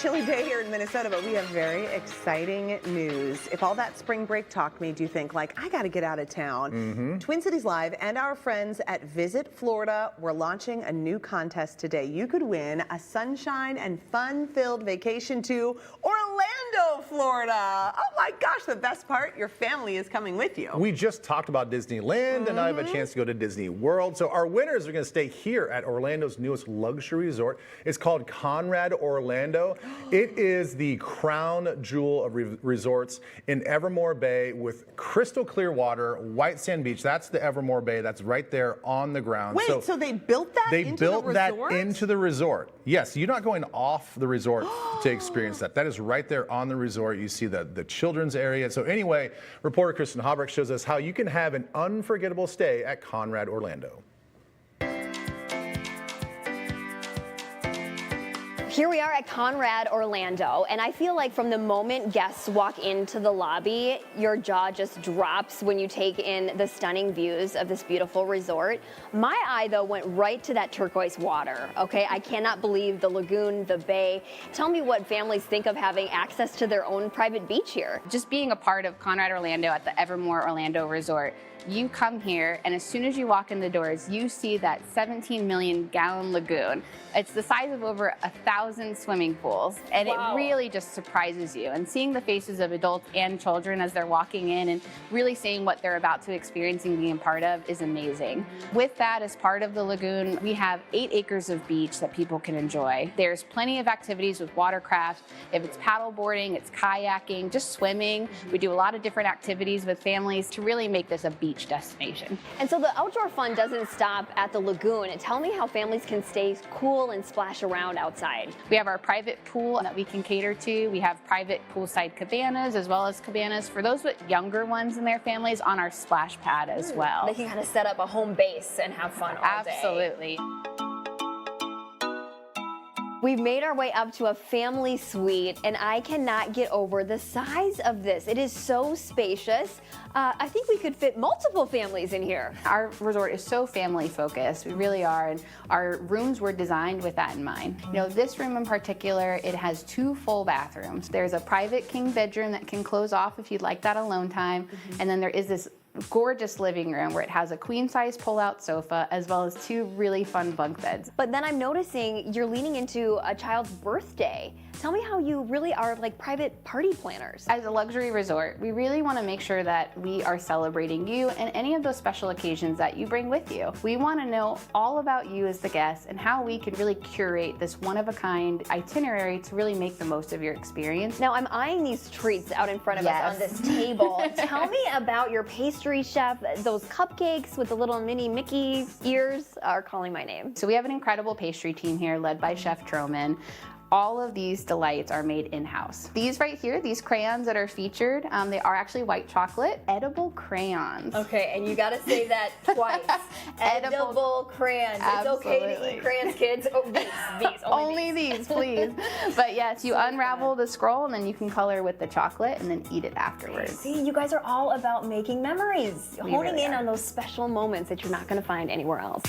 chilly day here in Minnesota, but we have very exciting news. If all that spring break talk made you think, like, I got to get out of town, Twin Cities Live and our friends at Visit Florida, we're launching a new contest today. You could win a sunshine and fun-filled vacation to Orlando, Florida. Oh my gosh, the best part, your family is coming with you. We just talked about Disneyland, and I have a chance to go to Disney World. So our winners are going to stay here at Orlando's newest luxury resort. It's called Conrad Orlando. It is the crown jewel of resorts in Evermore Bay with crystal clear water, white sand beach. That's the Evermore Bay. That's right there on the ground. Wait, so they built that into the resort? They built that into the resort. Yes, you're not going off the resort to experience that. That is right there on the resort. You see the children's area. So anyway, reporter Kristin Haubrich shows us how you can have an unforgettable stay at Conrad Orlando. Here we are at Conrad Orlando, and I feel like from the moment guests walk into the lobby, your jaw just drops when you take in the stunning views of this beautiful resort. My eye, though, went right to that turquoise water, okay? I cannot believe the lagoon, the bay. Tell me what families think of having access to their own private beach here. Just being a part of Conrad Orlando at the Evermore Orlando Resort, you come here, and as soon as you walk in the doors, you see that 17 million gallon lagoon. It's the size of over 1,000 swimming pools, and It really just surprises you. And seeing the faces of adults and children as they're walking in and really seeing what they're about to experience and being part of is amazing. With that, as part of the lagoon, we have 8 acres of beach that people can enjoy. There's plenty of activities with watercraft. If it's paddle boarding, it's kayaking, just swimming. We do a lot of different activities with families to really make this a beach destination. And so the outdoor fun doesn't stop at the lagoon. And tell me how families can stay cool and splash around outside. We have our private pool that we can cater to. We have private poolside cabanas as well as cabanas for those with younger ones in their families on our splash pad as well. They can kind of set up a home base and have fun all day. Absolutely. We've made our way up to a family suite, and I cannot get over the size of this. It is so spacious. I think we could fit multiple families in here. Our resort is so family focused. We really are, and our rooms were designed with that in mind. You know, this room in particular, it has 2 full bathrooms. There's a private king bedroom that can close off if you'd like that alone time, and then there is this gorgeous living room where it has a queen-size pull-out sofa as well as 2 really fun bunk beds. But then I'm noticing you're leaning into a child's birthday. Tell me how you really are like private party planners. As a luxury resort, we really want to make sure that we are celebrating you and any of those special occasions that you bring with you. We want to know all about you as the guest and how we could really curate this one-of-a-kind itinerary to really make the most of your experience. Now I'm eyeing these treats out in front of us on this table. Tell me about your pastry chef. Those cupcakes with the little mini Mickey ears are calling my name. So we have an incredible pastry team here led by Chef Troman. All of these delights are made in-house. These right here, these crayons that are featured, they are actually white chocolate edible crayons. Okay, and you gotta say that twice. Edible crayons. Absolutely. It's okay to eat crayons, kids. Oh, these. Only these, please. But yes, you unravel the scroll and then you can color with the chocolate and then eat it afterwards. See, you guys are all about making memories. We honing really in are. on those special moments that you're not gonna find anywhere else.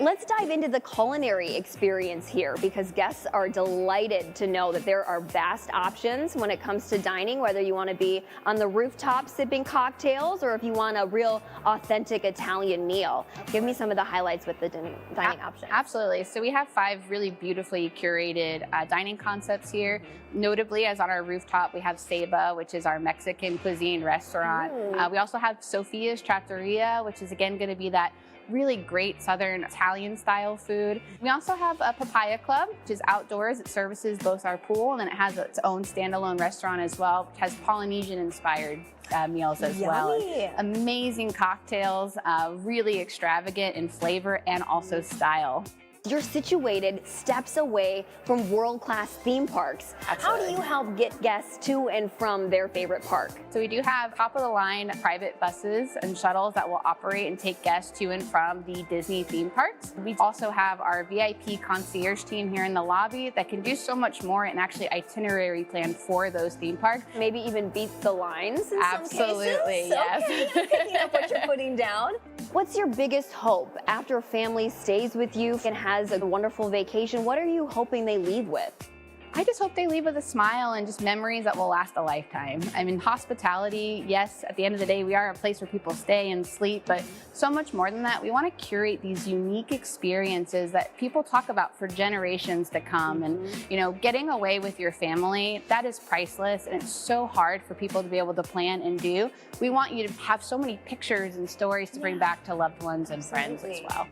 Let's dive into the culinary experience here because guests are delighted to know that there are vast options when it comes to dining, whether you want to be on the rooftop sipping cocktails or if you want a real authentic Italian meal. Give me some of the highlights with the dining options. Absolutely. So we have 5 really beautifully curated dining concepts here. Notably, as on our rooftop, we have Seba, which is our Mexican cuisine restaurant. We also have Sophia's Trattoria, which is again going to be that really great Southern Italian style food. We also have a Papaya Club, which is outdoors. It services both our pool and then it has its own standalone restaurant as well, which has Polynesian inspired meals as well. Amazing cocktails, really extravagant in flavor and also style. You're situated steps away from world-class theme parks. Absolutely. How do you help get guests to and from their favorite park? So we do have top-of-the-line private buses and shuttles that will operate and take guests to and from the Disney theme parks. We also have our VIP concierge team here in the lobby that can do so much more and actually itinerary plan for those theme parks. Maybe even beat the lines in Absolutely, some cases? yes. Okay, I'm picking up what you're putting down. What's your biggest hope after a family stays with you and has has a wonderful vacation. What are you hoping they leave with? I just hope they leave with a smile and just memories that will last a lifetime. I mean, hospitality, yes, at the end of the day, we are a place where people stay and sleep, but so much more than that. We want to curate these unique experiences that people talk about for generations to come. And, you know, getting away with your family, that is priceless, and it's so hard for people to be able to plan and do. We want you to have so many pictures and stories to bring back to loved ones and friends as well.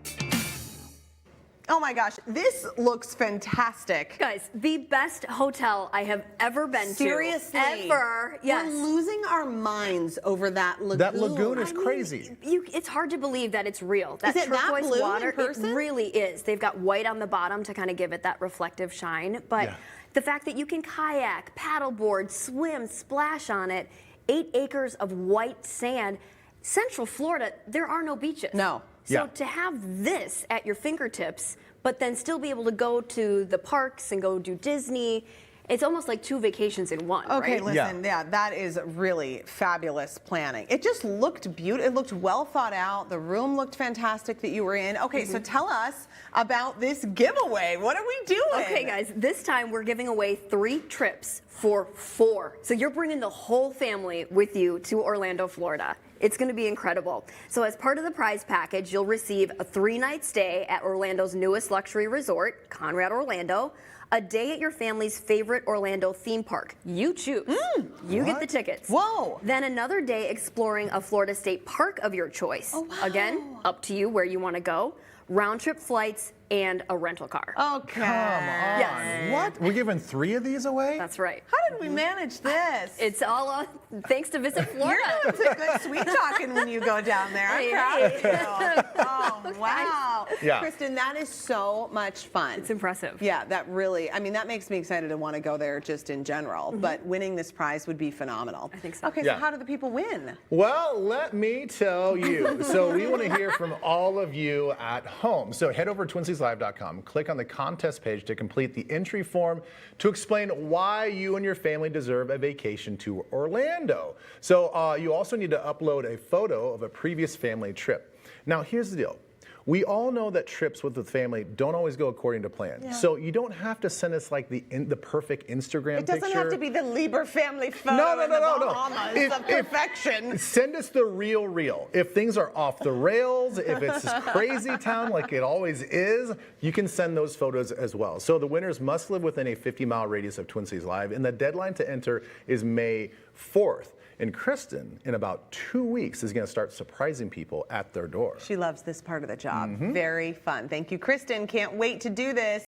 Oh my gosh, this looks fantastic. Guys, the best hotel I have ever been Seriously. to. Ever. Yes. We're losing our minds over that lagoon. That lagoon is crazy. It's hard to believe that it's real. That Is it that turquoise blue in water, person? it really is. They've got white on the bottom to kind of give it that reflective shine. But the fact that you can kayak, paddleboard, swim, splash on it, 8 acres of white sand. Central Florida, there are no beaches. No. So to have this at your fingertips, but then still be able to go to the parks and go do Disney, it's almost like 2 vacations in one, Okay, right? listen, that is really fabulous planning. It just looked beautiful. It looked well thought out. The room looked fantastic that you were in. Okay, so tell us about this giveaway. What are we doing? Okay, guys, this time we're giving away 3 trips for 4. So you're bringing the whole family with you to Orlando, Florida. It's going to be incredible. So as part of the prize package, you'll receive a 3-night stay at Orlando's newest luxury resort, Conrad Orlando, a day at your family's favorite Orlando theme park. You choose. You get the tickets. Whoa. Then another day exploring a Florida State park of your choice. Oh, wow. Again, up to you where you want to go. Round trip flights and a rental car. Okay. Come on. Yes. What? We're giving 3 of these away? That's right. How did we manage this? It's all thanks to Visit Florida. You're doing some good sweet talking when you go down there. I'm proud of you. Oh, wow. Yeah. Kristin, that is so much fun. It's impressive. Yeah, that really, I mean, that makes me excited to want to go there just in general, but winning this prize would be phenomenal. I think so. Okay, Yeah. so how do the people win? Well, let me tell you. So we want to hear from all of you at home. So head over to TwinCitiesLive.com, click on the contest page to complete the entry form to explain why you and your family deserve a vacation to Orlando. So you also need to upload a photo of a previous family trip. Now, here's the deal. We all know that trips with the family don't always go according to plan. Yeah. So you don't have to send us like the perfect Instagram It doesn't picture. have to be the Lieber family photo No. in the Bahamas of perfection. Send us the real. If things are off the rails, if it's this crazy town like it always is, you can send those photos as well. So the winners must live within a 50-mile radius of Twin Cities Live, and the deadline to enter is May 4th. And Kristin, in about 2 weeks, is going to start surprising people at their door. She loves this part of the job. Very fun. Thank you, Kristin. Can't wait to do this.